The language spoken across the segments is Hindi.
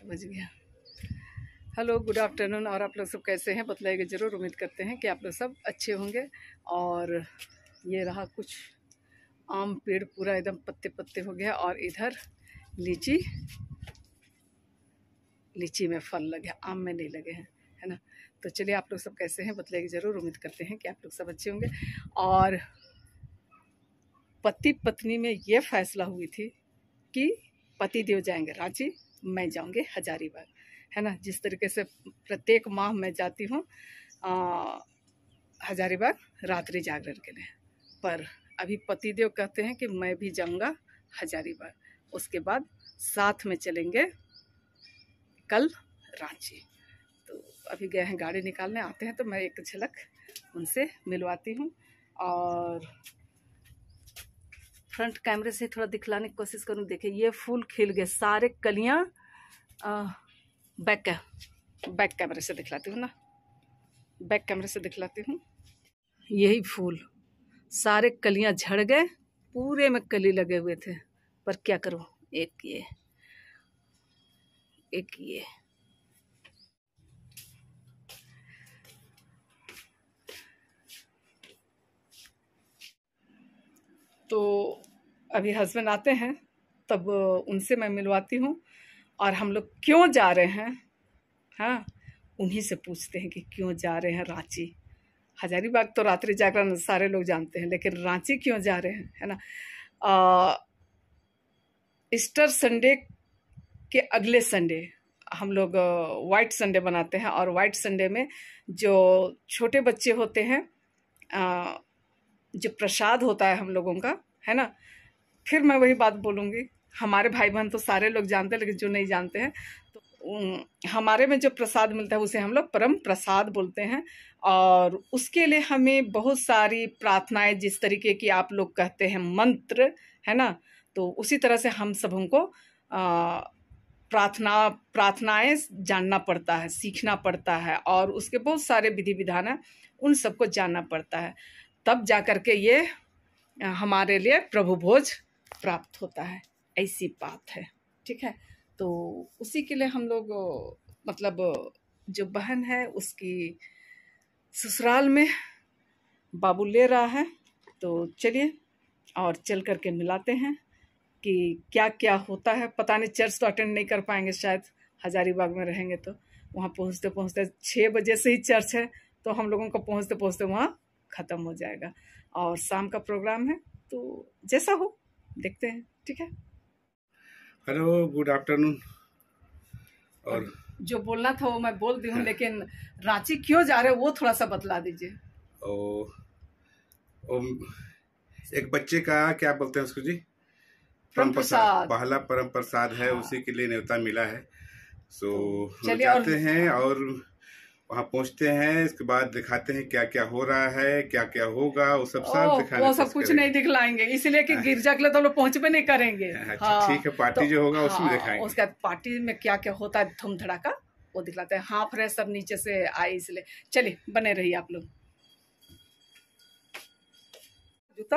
बज गया। Hello, good afternoon. और आप लोग सब कैसे हैं बतलाइएगा ज़रूर। उम्मीद करते हैं कि आप लोग सब अच्छे होंगे। और ये रहा कुछ आम पेड़ पूरा एकदम पत्ते पत्ते हो गया, और इधर लीची में फल लगे, आम में नहीं लगे हैं, है ना। तो चलिए, आप लोग सब कैसे हैं बतलाइएगा ज़रूर। उम्मीद करते हैं कि आप लोग सब अच्छे होंगे। और पति पत्नी में ये फैसला हुई थी कि पति देव जाएंगे रांची, मैं जाऊंगी हजारीबाग, है ना। जिस तरीके से प्रत्येक माह मैं जाती हूँ हजारीबाग रात्रि जागरण के लिए, पर अभी पतिदेव कहते हैं कि मैं भी जाऊंगा हजारीबाग, उसके बाद साथ में चलेंगे कल रांची। तो अभी गए हैं गाड़ी निकालने, आते हैं तो मैं एक झलक उनसे मिलवाती हूँ। और फ्रंट कैमरे से थोड़ा दिखलाने की कोशिश करूँ। देखिए, ये फूल खिल गए, सारे कलियाँ। बैक कैमरे से दिखलाती हूँ ना, बैक कैमरे से दिखलाती हूँ। यही फूल सारे कलियाँ झड़ गए, पूरे में कली लगे हुए थे, पर क्या करूँ, एक ये तो अभी हस्बैंड आते हैं तब उनसे मैं मिलवाती हूँ। और हम लोग क्यों जा रहे हैं, हाँ, उन्हीं से पूछते हैं कि क्यों जा रहे हैं रांची। हजारीबाग तो रात्रि जागरण सारे लोग जानते हैं, लेकिन रांची क्यों जा रहे हैं, है ना। ईस्टर संडे के अगले संडे हम लोग वाइट संडे बनाते हैं, और वाइट संडे में जो छोटे बच्चे होते हैं, जो प्रसाद होता है हम लोगों का, है ना। फिर मैं वही बात बोलूँगी, हमारे भाई बहन तो सारे लोग जानते हैं, लेकिन जो नहीं जानते हैं, तो हमारे में जो प्रसाद मिलता है उसे हम लोग परम प्रसाद बोलते हैं। और उसके लिए हमें बहुत सारी प्रार्थनाएं, जिस तरीके की आप लोग कहते हैं मंत्र, है ना, तो उसी तरह से हम सब हमको प्रार्थनाएं जानना पड़ता है, सीखना पड़ता है, और उसके बहुत सारे विधि विधान है, उन सबको जानना पड़ता है, तब जा कर के ये हमारे लिए प्रभु भोज प्राप्त होता है। ऐसी बात है, ठीक है। तो उसी के लिए हम लोग, मतलब जो बहन है उसकी ससुराल में बाबू ले रहा है, तो चलिए और चल करके मिलाते हैं कि क्या क्या होता है। पता नहीं, चर्च तो अटेंड नहीं कर पाएंगे शायद, हजारीबाग में रहेंगे तो। वहाँ पहुँचते पहुँचते 6 बजे से ही चर्च है, तो हम लोगों को पहुँचते पहुँचते वहाँ ख़त्म हो जाएगा, और शाम का प्रोग्राम है, तो जैसा हो देखते हैं, ठीक है। Hello, good afternoon. और जो बोलना था वो मैं बोल दी हूँ, लेकिन रांची क्यों जा रहे हो वो थोड़ा सा बतला दीजिए। एक बच्चे का क्या बोलते हैं उसको जी, परम प्रसाद, पहला परम प्रसाद है, हाँ। उसी के लिए न्योता मिला है। सो हम जाते हैं और वहाँ पहुँचते हैं, इसके बाद दिखाते हैं क्या क्या हो रहा है, क्या क्या होगा, वो सब दिखाने। वो सब कुछ नहीं दिखलाएंगे, इसलिए कि गिरजा के लिए तो हम लोग पहुँच भी नहीं करेंगे। अच्छा, ठीक है, पार्टी तो, जो होगा उसमें दिखाएंगे। उसके बाद पार्टी में क्या क्या होता है धूम धड़ाका वो दिखलाते हैं। हाँ, फ्रेश सब नीचे से आए, इसलिए चलिए बने रहिए आप लोग। जूता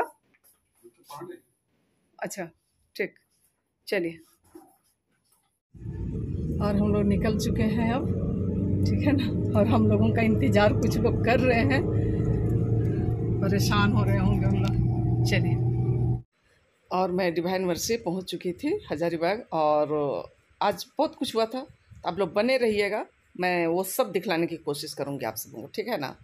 अच्छा, ठीक, चलिए। और हम लोग निकल चुके हैं अब, ठीक है ना। और हम लोगों का इंतजार कुछ लोग कर रहे हैं, परेशान हो रहे होंगे हम लोग। चलिए। और मैं डिवाइन मर्सी पहुंच चुकी थी हजारीबाग, और आज बहुत कुछ हुआ था। आप लोग बने रहिएगा, मैं वो सब दिखलाने की कोशिश करूंगी आप सबको, ठीक है ना।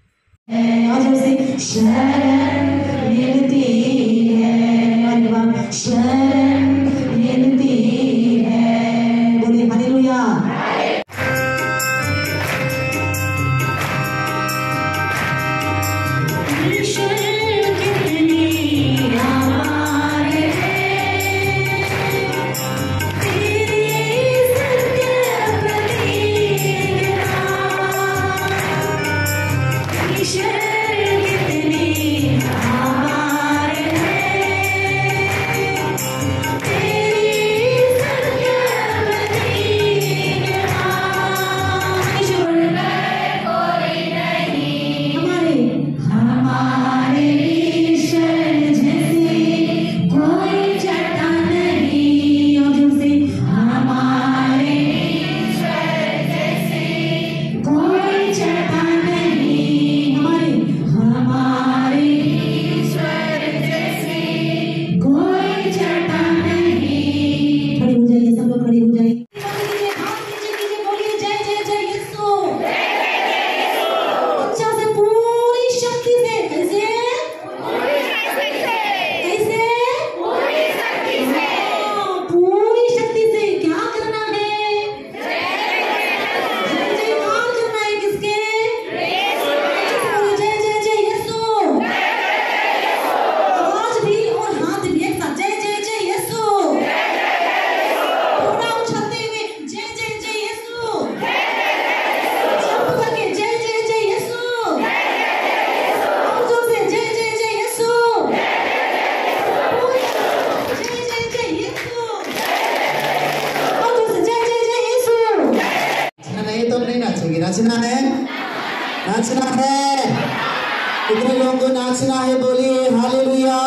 नाचना है, नाचना है। कितने लोगों को नाचना है बोलिए हालेलुया।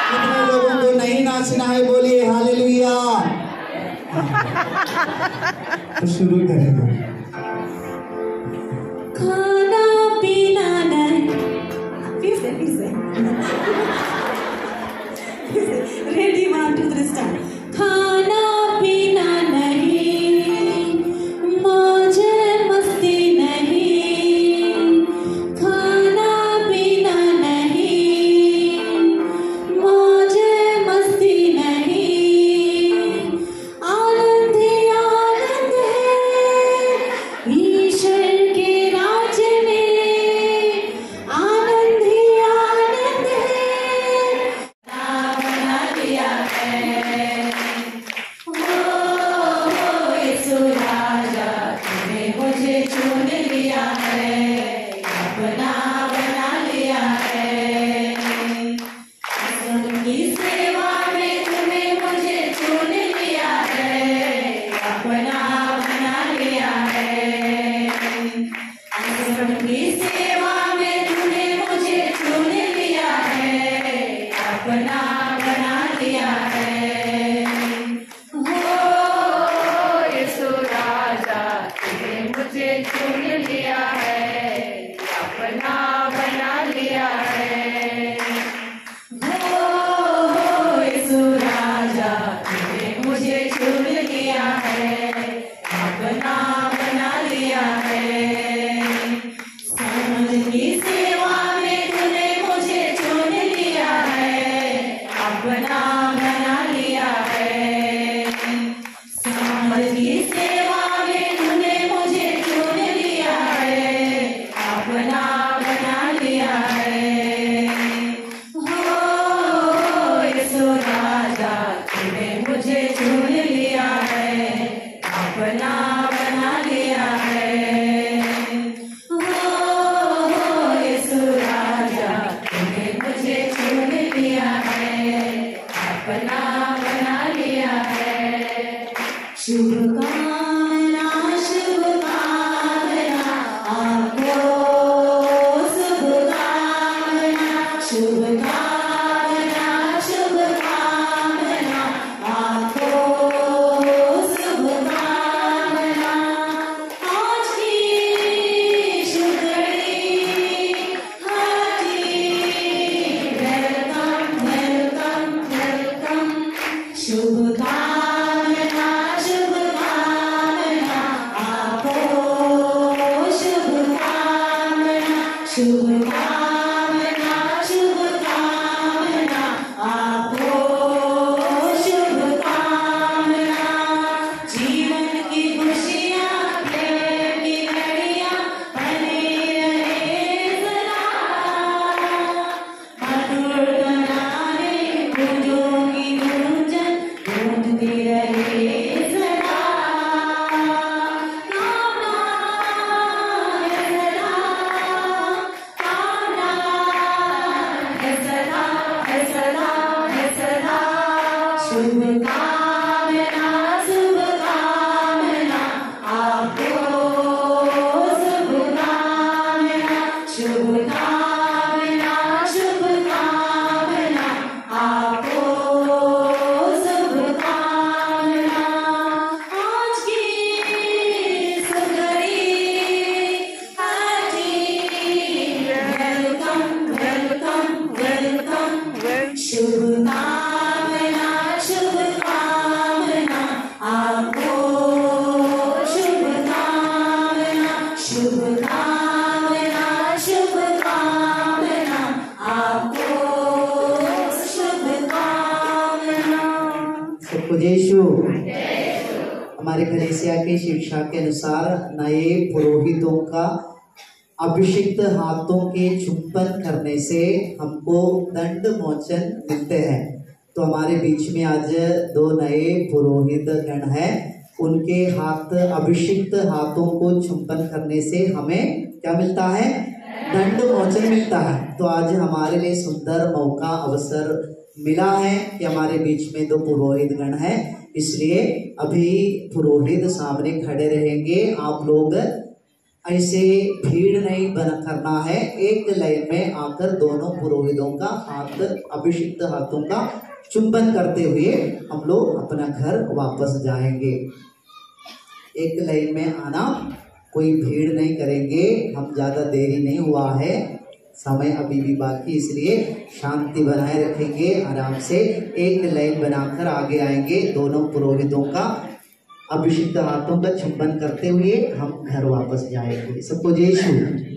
कितने लोगों को नहीं नाचना है बोलिए हालेलुया। तो शुरू करेंगे। खाना पीना नहीं, फिर से रेडी 1 2 3 स्टार्ट। खाना पीना नहीं, मौजे मस्ती नहीं, खाना पीना नहीं, मौजे मस्ती नहीं, आनंद ही आनंद है ईश्वर के राज्य में, आनंद ही आनंद है। बना लिया है हो यीशु राजा, तूने मुझे चुन लिया है, अपना बना लिया है। उनकी सेवा में तूने मुझे चुन लिया है, अपना बना लिया है। उनकी सेवा में तूने मुझे चुन लिया है, अपना बना लिया है। हो यीशु राजा, तूने मुझे चुन लिया है, अपना बना लिया है। हो यीशु राजा, तूने मुझे चुन लिया है, अपना बना लिया है। समझ की सेवा में तूने मुझे चुन लिया है, अपना बना लिया है। समझ की सेवा में तूने मुझे चुन लिया है, अपना बना लिया है। हो यीशु राजा, तूने मुझे चुन लिया है, अपना बना लिया है। हो यीशु राजा, तूने मुझे चुन लिया है, अपना बना लिया है। शुभकामना शुभकामना आपको, शुभकामना शुभकामना शुभकामना आपको, शुभकामना। आज की शुभ घड़ी, हाजी वेलकम वेलकम वेलकम। शुभकामना शुभकामना आपको, शुभकामना शुभकामना शुभकामना आपको, शुभकामना। जीवन की खुशियाँ प्रेम की घड़ियाँ बनी रहे सदा, मधुर गाने गूंजों की गूंजन गूंजती रहे सदा। कामना है सदा, कामना है सदा, है सदा, है सदा। शुभकामना शुभकामना आपको, शुभकामना शुभकामना शुभकामना आपको, शुभकामना। आज की शुभ घड़ी, हाजी वेलकम वेलकम वेलकम। शुभकामना शुभकामना आपको, शुभकामना शुभकामना शुभकामना आपको, शुभकामना। सबको यीशु। हमारे कलीसिया की शिक्षा के अनुसार नए पुरोहितों का अभिषिक्त हाथों के चुंबन करने से हमको दंड मोचन मिलते हैं। तो हमारे बीच में आज 2 नए पुरोहित गण हैं। उनके हाथ, अभिषिक्त हाथों को चुंबन करने से हमें क्या मिलता है? दंड मोचन मिलता है। तो आज हमारे लिए सुंदर मौका, अवसर मिला है कि हमारे बीच में 2 पुरोहित गण हैं। इसलिए अभी पुरोहित सामने खड़े रहेंगे। आप लोग ऐसे भीड़ नहीं बना करना है, एक लाइन में आकर दोनों पुरोहितों का हाथ, अभिषिक्त हाथों का चुंबन करते हुए हम लोग अपना घर वापस जाएंगे। एक लाइन में आना, कोई भीड़ नहीं करेंगे। हम ज्यादा देरी नहीं हुआ है, समय अभी भी बाकी, इसलिए शांति बनाए रखेंगे। आराम से एक लाइन बनाकर आगे आएंगे। दोनों पुरोहितों का अभिषिक्त हाथों का चुंबन करते हुए हम घर वापस जाएंगे। सबको जय श्री।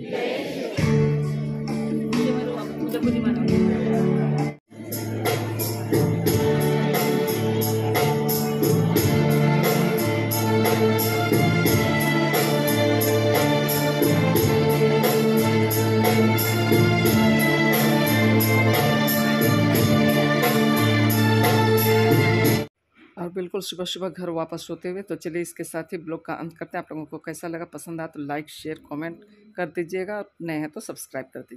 और बिल्कुल सुबह सुबह घर वापस होते हुए। तो चलिए इसके साथ ही ब्लॉग का अंत करते हैं। आप लोगों को कैसा लगा, पसंद आया तो लाइक शेयर कमेंट कर दीजिएगा, नए हैं तो सब्सक्राइब कर दीजिए।